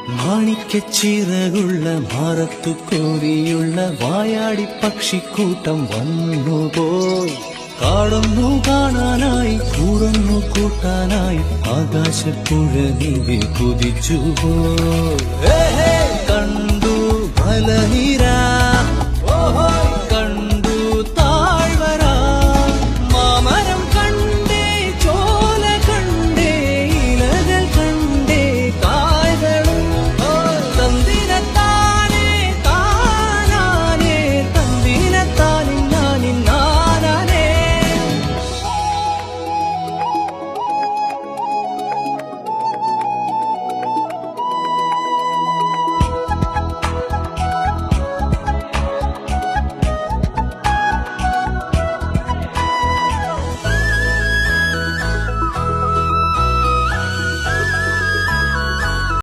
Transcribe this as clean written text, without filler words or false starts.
മാണിക്കച്ചിറകുള്ള മാറത്തു കോരിയുള്ള വായാടി പക്ഷിക്കൂട്ടം വന്നുപോയി. കാടൊന്നു കാണാനായി കൂടൊന്നു കൂട്ടാനായി ആകാശപ്പുഴ നീന്തി കുതിച്ചുപോയി. കണ്ടു മലനിര